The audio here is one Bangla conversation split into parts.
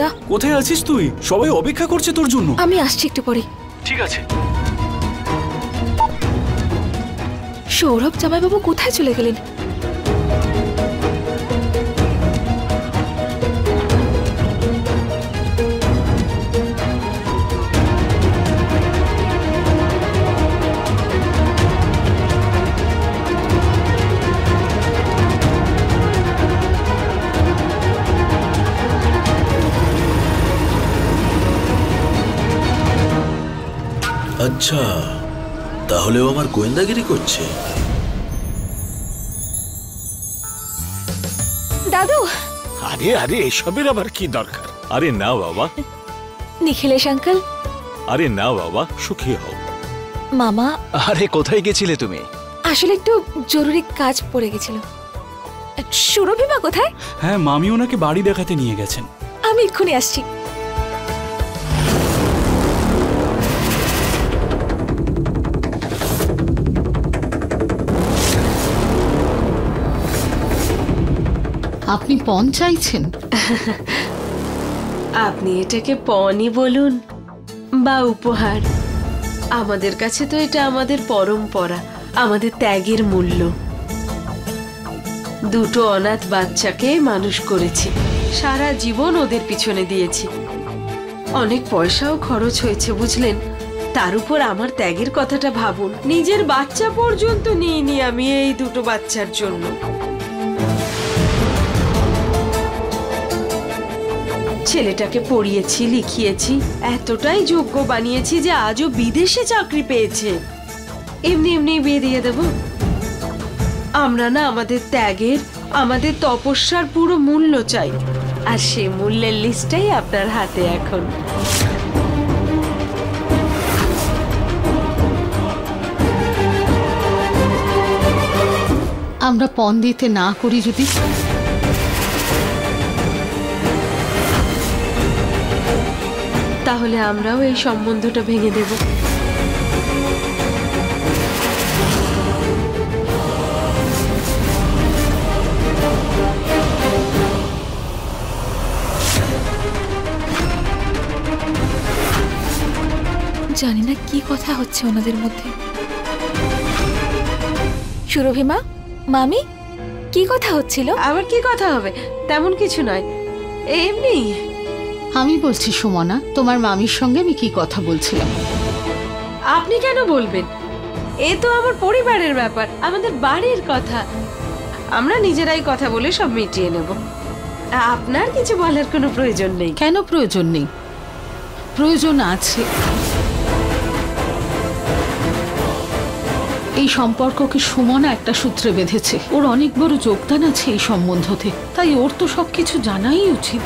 দাদা। কোথায় আছিস তুই? সবাই অপেক্ষা করছে তোর জন্য। আমি আসছি একটু পরে। ঠিক আছে। সৌরভ জামাইবাবু কোথায় চলে গেলেন? আচ্ছা, তাহলেও আমার গোয়েন্দাগিরি করছে। দাদু। আরে আরে, এসবের আবার কি দরকার? আরে না বাবা। নিখিলেশ আঙ্কেল। আরে না বাবা, সুখী হও। মামা। আরে কোথায় গেছিলে তুমি? আসলে একটু জরুরি কাজ পড়ে গেছিল। সুরভিমা কোথায়? হ্যাঁ, মামি ওনাকে বাড়ি দেখাতে নিয়ে গেছেন। আমি এক্ষুনি আসছি। আপনি পণ চাইছেন? আপনি এটাকে পণই বলুন বা উপহার, আমাদের কাছে তো এটা আমাদের পরম্পরা, আমাদের ত্যাগের মূল্য। দুটো অনাথ বাচ্চাকে মানুষ করেছি, সারা জীবন ওদের পিছনে দিয়েছি, অনেক পয়সাও খরচ হয়েছে বুঝলেন। তার উপর আমার ত্যাগের কথাটা ভাবুন, নিজের বাচ্চা পর্যন্ত নিইনি আমি এই দুটো বাচ্চার জন্য। ছেলেটাকে পড়িয়েছি, লিখিয়েছি, এতটাই যোগ্য বানিয়েছি যে আজও বিদেশে চাকরি পেয়েছে। এমনি এমনি বিয়ে দিয়ে দেব? আমরা না আমাদের ত্যাগের, আমাদের তপস্যার পুরো মূল্য চাই, আর সেই মূল্যের লিস্টটাই আপনার হাতে এখন। আমরা পণ দিতে না করি যদি? তাহলে আমরাও এই সম্বন্ধটা ভেঙে দেব। জানি না কি কথা হচ্ছে ওনাদের মধ্যে। সুরভিমা, মামি, কি কথা হচ্ছিল? আবার কি কথা হবে? তেমন কিছু নয়, এমনি। আমি বলছি সুমনা, তোমার মামির সঙ্গে আমি কি কথা বলছিলাম। আপনি কেন বলবেন? এ তো আমার পরিবারের ব্যাপার, আমাদের বাড়ির কথা। আমরা নিজেরাই কথা বলে সব মিটিয়ে নেব। আপনার কিছু বলার কোনো প্রয়োজন নেই। কেন প্রয়োজন নেই? প্রয়োজন আছে। এই সম্পর্ককে সুমনা একটা সূত্রে বেঁধেছে, ওর অনেক বড় যোগদান আছে এই সম্বন্ধতে, তাই ওর তো সবকিছু জানাই উচিত।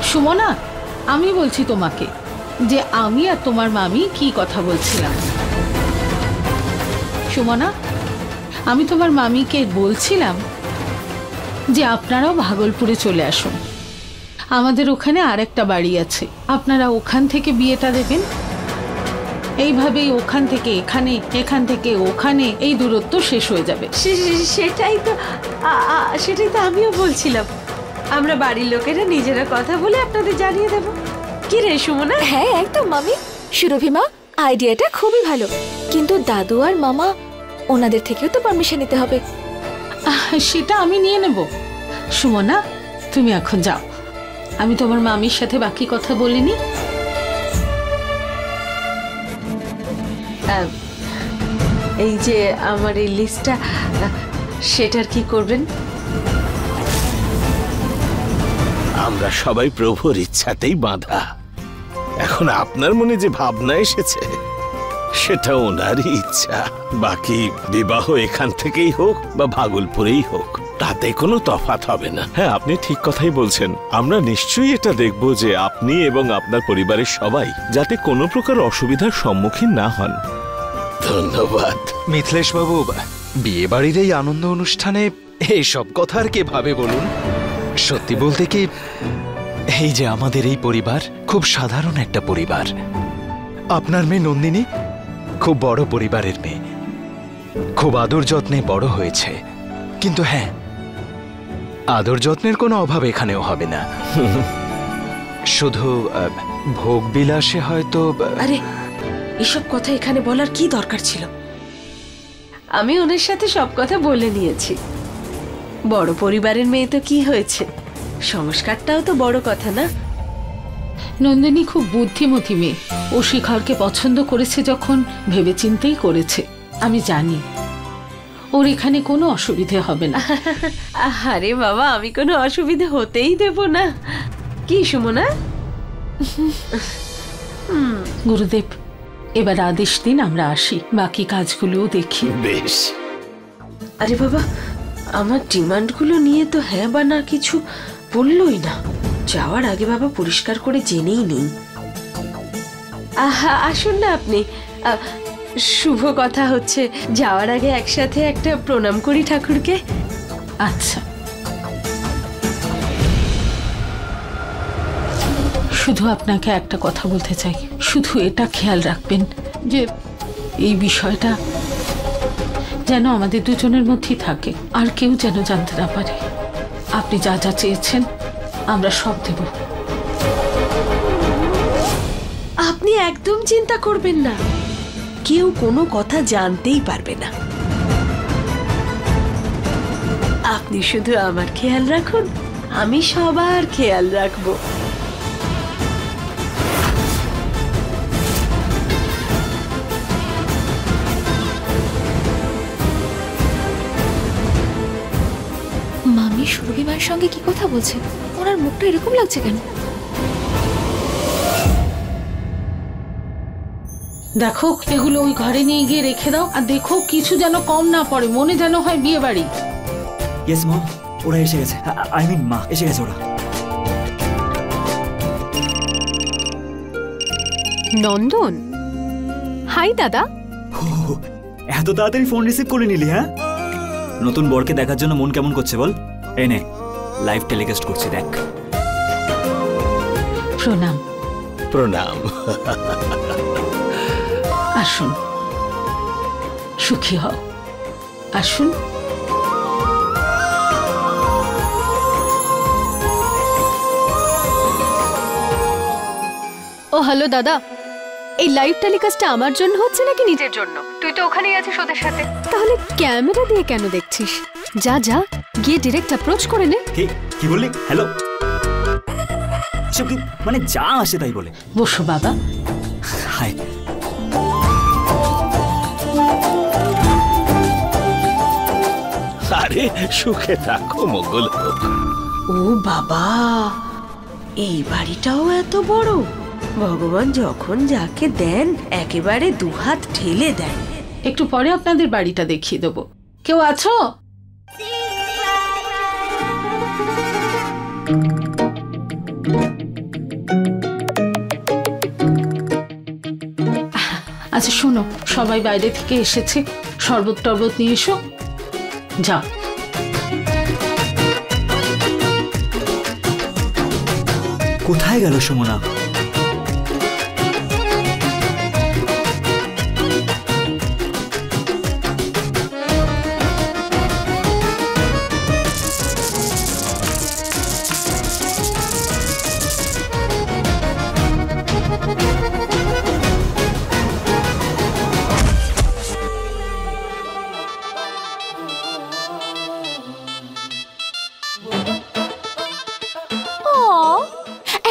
সুমনা, আমি বলছি তোমাকে যে আমি আর তোমার মামি কি কথা বলছিলাম। সুমনা, আমি তোমার মামিকে বলছিলাম যে আপনারাও ভাগলপুরে চলে আসুন, আমাদের ওখানে আরেকটা বাড়ি আছে, আপনারা ওখান থেকে বিয়েটা দেবেন। এইভাবেই ওখান থেকে এখানে, এখান থেকে ওখানে এই দূরত্ব শেষ হয়ে যাবে। সেটাই তো আমিও বলছিলাম। আমরা বাড়ির লোকেরা নিজেরা কথা বলে আপনাদের জানিয়ে দেব। কি রে সুমনা? হ্যাঁ একদম মামি। সুরভিমা, আইডিয়াটা খুবই ভালো, কিন্তু দাদু আর মামা ওনাদের থেকেও তো পারমিশন নিতে হবে। সেটা আমি নিয়ে নেব। সুমনা, তুমি এখন যাও, আমি তোমার মামির সাথে বাকি কথা বলিনি। এই যে আমার এই লিস্টটা, সেটার কি করবেন? আমরা সবাই প্রভুর ইচ্ছাতেই বাঁধা। এখন আপনার মনে যে ভাবনা এসেছে সেটা ওনারই ইচ্ছা। বাকি বিবাহ এখান থেকেই হোক বা ভাগলপুরেই হোক, তাতে কোনো তফাৎ হবে না। হ্যাঁ, আপনি ঠিক কথাই বলছেন। আমরা নিশ্চয়ই এটা দেখব যে আপনি এবং আপনার পরিবারের সবাই যাতে কোনো প্রকার অসুবিধার সম্মুখীন না হন। ধন্যবাদ। মিথিলেশ বাবু, বিয়ে বাড়ির এই আনন্দ অনুষ্ঠানে এইসব কথা আর কে ভাবে বলুন? সত্যি বলতে কি, এই যে আমাদের এই পরিবার খুব সাধারণ একটা পরিবার। আপনার মেয়ে নন্দিনী খুব বড় পরিবারের মেয়ে, খুব আদর যত্নে বড় হয়েছে। কিন্তু হ্যাঁ, আদর যত্নের কোনো অভাব এখানেও হবে না। শুধু ভোগ বিলাসে হয়তো আরে এসব কথা এখানে বলার কি দরকার ছিল? আমি ওনার সাথে সব কথা বলে নিয়েছি। বড় পরিবারের মেয়ে তো কি হয়েছে, সংস্কারটাও তো বড় কথা না? নন্দিনী খুব বুদ্ধিমতী মেয়ে। ও শিখরকে পছন্দ করেছে যখন ভেবেচিন্তেই করেছে। আমি জানি ওর এখানে কোনো অসুবিধে হবে না। আরে বাবা, আমি কোনো অসুবিধে হতেই দেব না। কি সুমনা? গুরুদেব, এবার আদেশ দিন, আমরা আসি, বাকি কাজগুলোও দেখি। বেশ। আরে বাবা, আমার ডিমান্ডগুলো নিয়ে তো হ্যাঁ বা না কিছু বললই না। যাওয়ার আগে বাবা পরিষ্কার করে জেনেই নেই। আসুন না আপনি। শুভ কথা হচ্ছে, যাওয়ার আগে একসাথে একটা প্রণাম করি ঠাকুরকে। আচ্ছা, শুধু আপনাকে একটা কথা বলতে চাই। শুধু এটা খেয়াল রাখবেন যে এই বিষয়টা যেন আমাদের দুজনের মধ্যেই থাকে, আর কেউ যেন জানতে না পারে। আপনি যা যা চেয়েছেন আমরা সব দেব। আপনি একদম চিন্তা করবেন না, কেউ কোনো কথা জানতেই পারবে না। আপনি শুধু আমার খেয়াল রাখুন, আমি সবার খেয়াল রাখবো। মামি সুরভি মায়ের সঙ্গে কি কথা বলছে? ওনার মুখটা এরকম লাগছে কেন? দেখো, এগুলো ওই ঘরে নিয়ে গিয়ে রেখে দাও, আর দেখো কিছু যেন কম না পড়ে, মনে যেন হয় বিয়ে বাড়ি। ইয়েস মম, ওরা এসে গেছে। আই মিন মা, এসে গেছে ওরা। নন্দন, হাই দাদা। এত তাড়াতাড়ি ফোন রিসিভ করে নিলি? হ্যাঁ, নতুন বরকে দেখার জন্য মন কেমন করছে বল? এই নে, লাইভ টেলিকাস্ট করছি, দেখ। প্রণাম। প্রণাম। আসুন, সুখী হও, আসুন। ও হ্যালো দাদা, এই লাইভ টেলিকাস্টটা আমার জন্য হচ্ছে নাকি নিজের জন্য? তুই তো ওখানেই আছিস ওদের সাথে, তাহলে ক্যামেরা দিয়ে কেন দেখছিস? যা যা, গিয়ে ডিরেক্ট অ্যাপ্রোচ করে নে। কি বললি? হ্যালো, সব মানে যা আসে তাই বলে। বসো বাবা। হাই। আরে সুখে থাকো, মঙ্গল হোক। ও বাবা, এই বাড়িটাও এত বড়! ভগবান যখন যাকে দেন একেবারে দুহাত ঠেলে দেন। একটু পরে আপনাদের বাড়িটা দেখিয়ে দেবো। কেউ আছো? আচ্ছা শোনো, সবাই বাইরে থেকে এসেছে, শরবত টরবত নিয়ে এসো, যাও। কোথায় গেল সুমনা?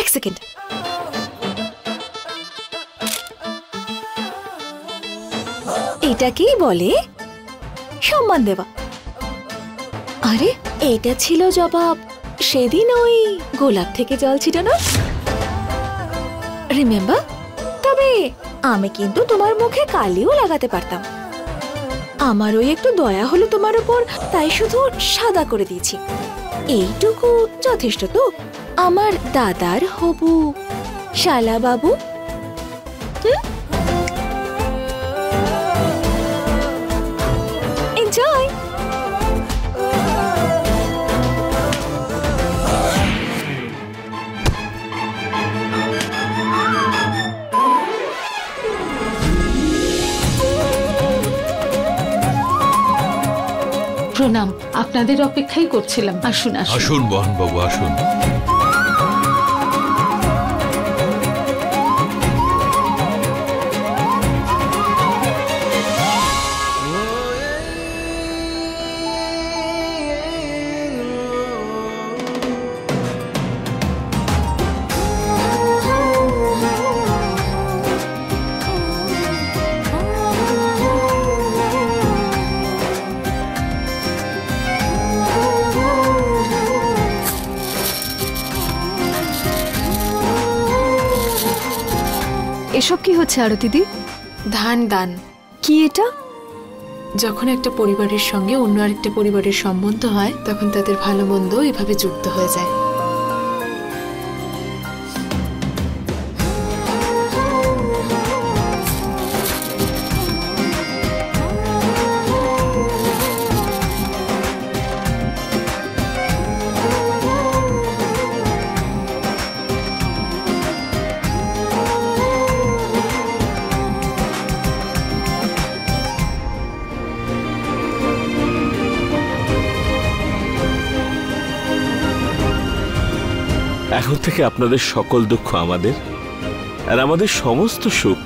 এক সেকেন্ড। এটাকেই বলে সম্মান দেওয়া। আরে এটা ছিল জবাব সেদিন ওই গোলাপ থেকে জল ছিটানো, রিমেম্বার? তবে আমি কিন্তু তোমার মুখে কালিও লাগাতে পারতাম। আমার ওই একটু দয়া হলো তোমার উপর, তাই শুধু সাদা করে দিয়েছি। এইটুকু যথেষ্ট তো? আমার দাদার হবু শালা বাবু। এনজয়। প্রণাম, আপনাদের অপেক্ষাই করছিলাম। আসুন আসুন। আসুন বহন বাবু, আসুন। এসব কি হচ্ছে আরতিদি? ধান দান। কি এটা? যখন একটা পরিবারের সঙ্গে অন্য আরেকটা পরিবারের সম্বন্ধ হয় তখন তাদের ভালো মন্দ এভাবে যুক্ত হয়ে যায়। এখন থেকে আপনাদের সকল দুঃখ আমাদের, আর আমাদের সমস্ত সুখ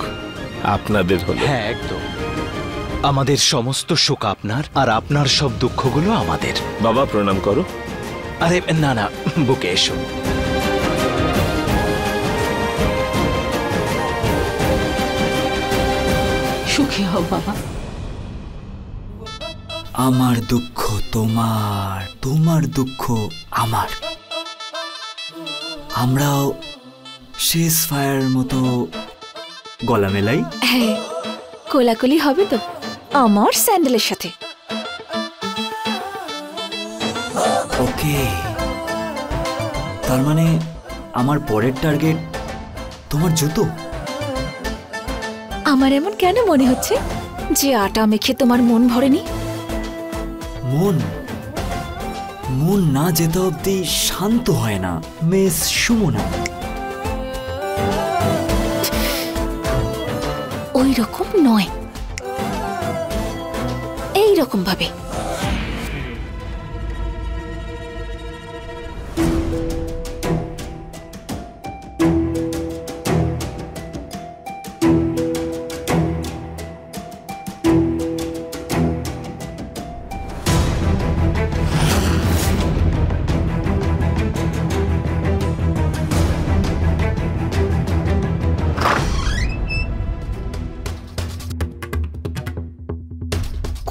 আপনাদের হলো। হ্যাঁ, একদম। আমাদের সমস্ত সুখ আপনার, আর আপনার সব দুঃখগুলো আমাদের। বাবা, প্রণাম করো। আরে না না, বুকে এসো। সুখী হও বাবা। আমার দুঃখ তোমার, তোমার দুঃখ আমার। আমরাও শেষ ফায়ার মতো গলা মেলাই। হ্যাঁ, কোলাকুলি হবে তো আমার স্যান্ডেলের সাথে। ওকে, তার মানে আমার পরের টার্গেট তোমার জুতো। আমার এমন কেন মনে হচ্ছে যে আটা মেখে তোমার মন ভরেনি? মন মন না যেতে অব্দি শান্ত হয় না মিস সুমনা। ওই রকম নয়, এই রকম ভাবে।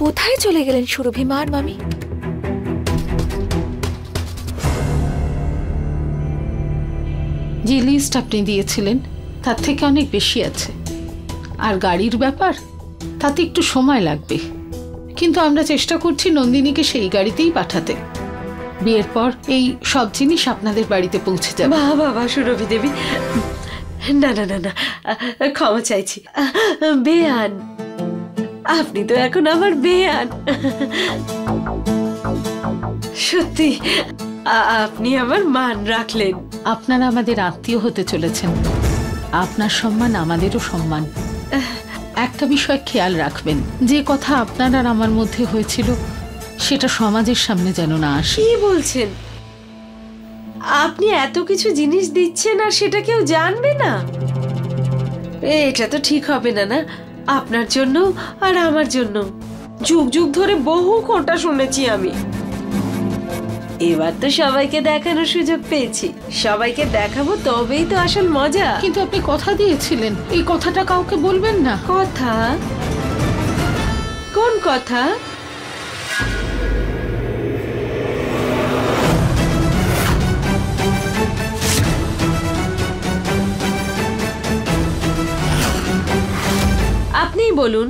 কোথায় চলে গেলেন সুরভি মা আর মামি? যে লিস্ট আপনি দিয়েছিলেন তার থেকে অনেক বেশি আছে, আর গাড়ির ব্যাপার তাতে একটু সময় লাগবে, কিন্তু আমরা চেষ্টা করছি নন্দিনীকে সেই গাড়িতেই পাঠাতে। বিয়ের পর এই সব জিনিস আপনাদের বাড়িতে পৌঁছে যাবে। বাহ বাবা সুরভি দেবী, না না না না, ক্ষমা চাইছি। বেয়ান, আপনি তো এখন আমার বেয়ান। সত্যি আপনি আমার মান রাখলেন। আপনারা আমাদের আত্মীয় হতে চলেছেন, আপনার সম্মান আমাদেরও সম্মান। একটা বিষয় খেয়াল রাখবেন, যে কথা আপনার আর আমার মধ্যে হয়েছিল সেটা সমাজের সামনে যেন না আসে। কি বলছেন? আপনি এত কিছু জিনিস দিচ্ছেন আর সেটা কেউ জানবে না? এটা তো ঠিক হবে না। না, আপনার জন্য আর আমার জন্য যুগ যুগ ধরে বহু খোঁটা শুনেছি আমি। এবার তো সবাইকে দেখানোর সুযোগ পেয়েছি, সবাইকে দেখাবো, তবেই তো আসল মজা। কিন্তু আপনি কথা দিয়েছিলেন এই কথাটা কাউকে বলবেন না। কথা? কোন কথা? আপনিই বলুন।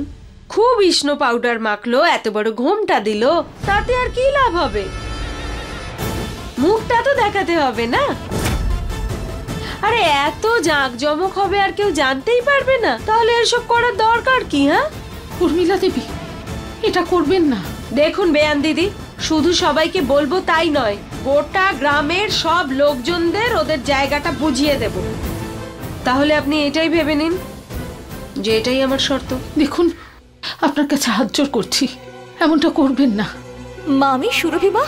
খুব ইসনো পাউডার মাখলো, এত বড় ঘোমটা দিল, তাতে আর কি লাভ হবে? মুখটা তো দেখাতে হবে না? আরে এত জাঁকজমক হবে আর কেউ জানতেই পারবে না, তাহলে এসব করার দরকার কি? হ্যাঁ উর্মিলা দেবী, এটা করবেন না। দেখুন বেয়ান দিদি, শুধু সবাইকে বলবো তাই নয়, গোটা গ্রামের সব লোকজনদের ওদের জায়গাটা বুঝিয়ে দেব। তাহলে আপনি এটাই ভেবে নিন যে এটাই আমার শর্ত। দেখুন, আপনার কাছে হাত জোর করছি, এমনটা করবেন না। মামি, সুরভি মা,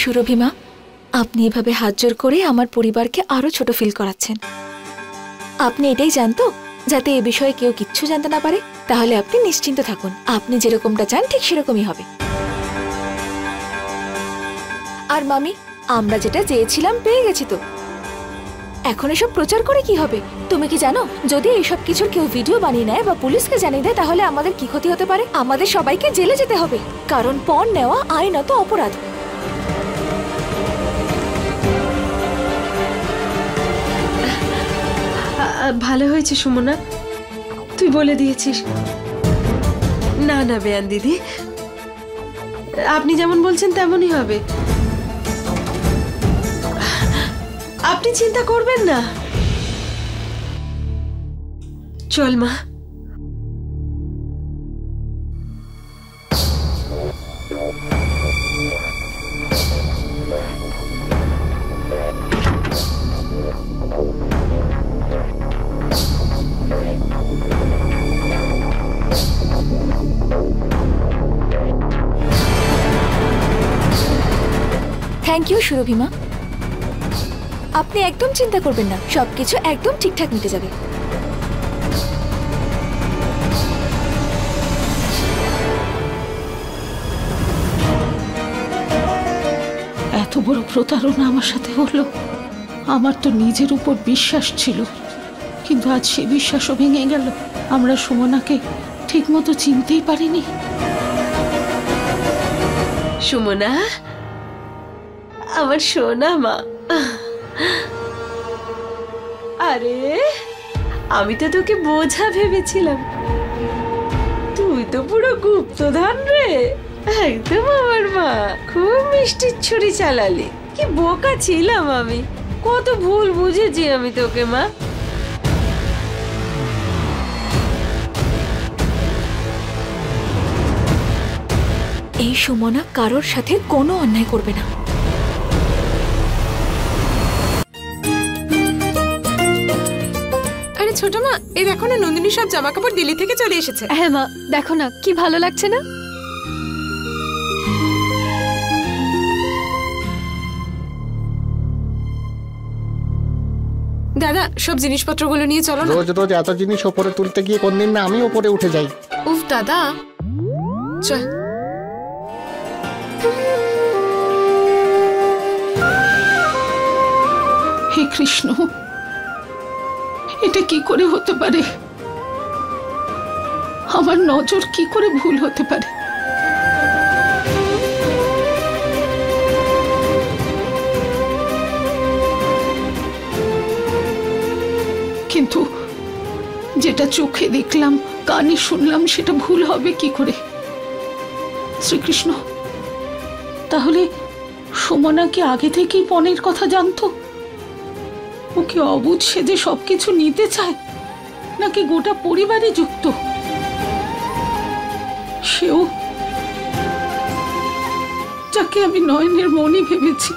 সুরভি মা, আপনি এভাবে হাত জোর করে আমার পরিবারকে আরো ছোট ফিল করাচ্ছেন। আপনি এটাই জানতো যাতে এ বিষয়ে কেউ কিচ্ছু জানতে না পারে? তাহলে আপনি নিশ্চিন্ত থাকুন, আপনি যেরকমটা চান ঠিক সেরকমই হবে। আর মামি, আমরা যেটা চেয়েছিলাম পেয়ে গেছি তো। এখন এসব প্রচার করে কি হবে? তুমি কি জানো যদি এইসব কিছুর কেউ ভিডিও বানিয়ে নেয় বা পুলিশকে জানিয়ে দেয় তাহলে আমাদের কি ক্ষতি হতে পারে? আমাদের সবাইকে জেলে যেতে হবে, কারণ পণ নেওয়া আইনত অপরাধ। ভালো হয়েছে সুমনা, তুই বলে দিয়েছিস। না না বেয়ান দিদি, আপনি যেমন বলছেন তেমনই হবে। আপনি চিন্তা করবেন না। চল মা। থ্যাংক ইউ সুরভিমা, আপনি একদম চিন্তা করবেন না, সবকিছু একদম ঠিকঠাক মিটে যাবে। এত বড় প্রতারণা আমার সাথে হলো। আমার তো নিজের উপর বিশ্বাস ছিল, কিন্তু আজ সে বিশ্বাসও ভেঙে গেল। আমরা সুমনাকে ঠিক মতো চিনতেই পারিনি। সুমনা, আমার সোনা মা। আরে আমি তো তোকে বোঝা ভেবেছিলাম, তুই তো পুরো গুপ্তধন রে। একদম আমার মা, খুব মিষ্টি ছুরি চালালি। কি বোকা ছিলাম আমি, কত ভুল বুঝেছি আমি তোকে মা। এই সুমনা কারোর সাথে কোনো অন্যায় করবে না। আরে ছোট মা, এই দেখো না নন্দিনী সব জামা কাপড় দিল্লি থেকে চলে এসেছে। হ্যাঁ মা, দেখো না কি ভালো লাগছে না? দাদা, সব জিনিসপত্রগুলো নিয়ে চলো না। রোজ রোজ এত জিনিস ওপরে তুলতে গিয়ে কোনদিন না আমি ওপরে উঠে যাই। উফ দাদা, চল। হে কৃষ্ণ, এটা কি করে হতে পারে? আমার নজর কি করে ভুল হতে পারে? কিন্তু যেটা চোখে দেখলাম, কানে শুনলাম, সেটা ভুল হবে কি করে? শ্রীকৃষ্ণ, তাহলে সুমনা কি আগে থেকেই পণের কথা জানতো? ওকে অবুঝ সেজে সবকিছু নিতে চায়, নাকি গোটা পরিবারে যুক্ত? সেও যাকে আমি নয়নের মনি ভেবেছি,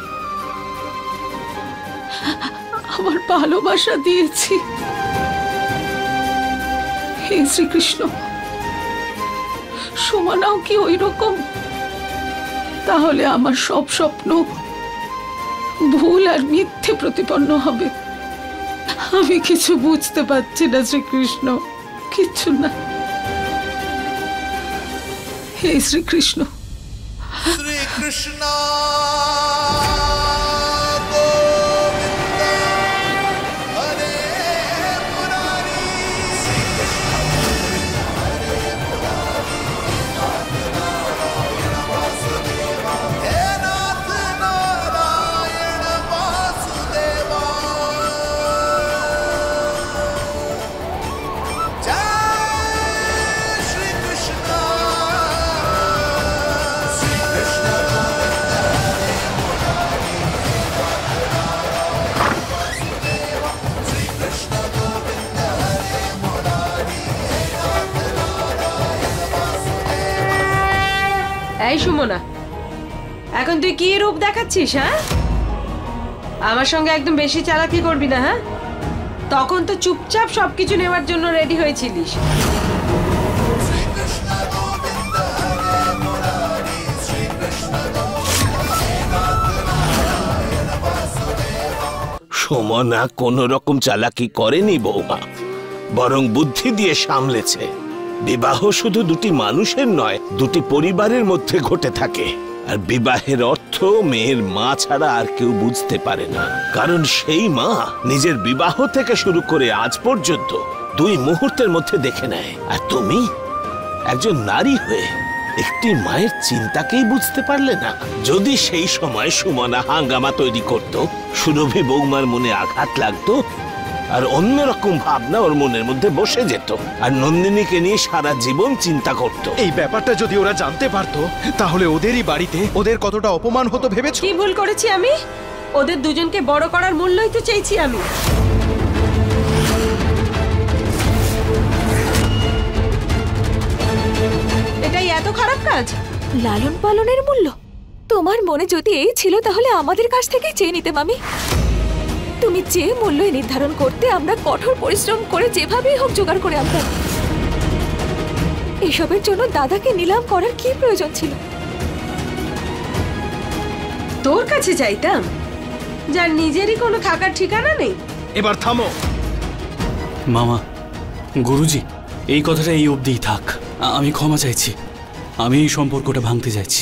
আমার ভালোবাসা দিয়েছি। হে শ্রীকৃষ্ণ, সুমনাও কি ওই রকম? তাহলে আমার সব স্বপ্ন ভুল আর মিথ্যে প্রতিপন্ন হবে। আমি কিছু বুঝতে পারছি না শ্রীকৃষ্ণ, কিছু না। হে শ্রীকৃষ্ণ। শ্রীকৃষ্ণ এই সুমনা, এখন তুই কি রূপ দেখাচ্ছিস? হ্যাঁ, আমার সঙ্গে একদম বেশি চালাকি করবি না। হ্যাঁ, তখন তো চুপচাপ সবকিছু নেওয়ার জন্য রেডি হয়েছিলিস। সুমনা কোন রকম চালাকি করেনি বৌমা, বরং বুদ্ধি দিয়ে সামলেছে। বিবাহ শুধু দুটি মানুষের নয়, দুটি পরিবারের মধ্যে ঘটে থাকে। আর বিবাহের অর্থ মেয়ের মা ছাড়া আর কেউ বুঝতে পারে না, কারণ সেই মা নিজের বিবাহ থেকে শুরু করে আজ পর্যন্ত 2 মুহূর্তের মধ্যে দেখে নেয়। আর তুমি একজন নারী হয়ে একটি মায়ের চিন্তাকেই বুঝতে পারলে না। যদি সেই সময় সুমনা হাঙ্গামা তৈরি করত, সুরভি বৌমার মনে আঘাত লাগতো আর অন্যরকম ভাবনা ওর মনের মধ্যে বসে যেত, আর নন্দিনীকে নিয়ে সারা জীবন চিন্তা করত। এই ব্যাপারটা যদি ওরা জানতে পারতো তাহলে ওদেরই বাড়িতে ওদের কতটা অপমান হতো ভেবেছো? কি ভুল করেছি আমি? ওদের দুজনকে বড় করার মূল্যই তো চেয়েছি আমি। এটাই এত খারাপ কাজ? লালন পালনের মূল্য তোমার মনে যদি এই ছিল তাহলে আমাদের কাছ থেকেই চেয়ে নিতে মামি। তুমি যে মূল্য নির্ধারণ করতে আমরা কঠোর পরিশ্রম করে যেভাবেই হোক জোগাড় করে আনতাম। এসবের জন্য দাদাকে নিলাম করার কি প্রয়োজন ছিল? তোর কাছে চাইতাম, যার নিজেরই কোনো থাকার ঠিকানা নেই। এবার থামো। মামা, গুরুজি, এই কথাটা এই অবধিই থাক। আমি ক্ষমা চাইছি। আমি এই সম্পর্কটা ভাঙতে চাইছি।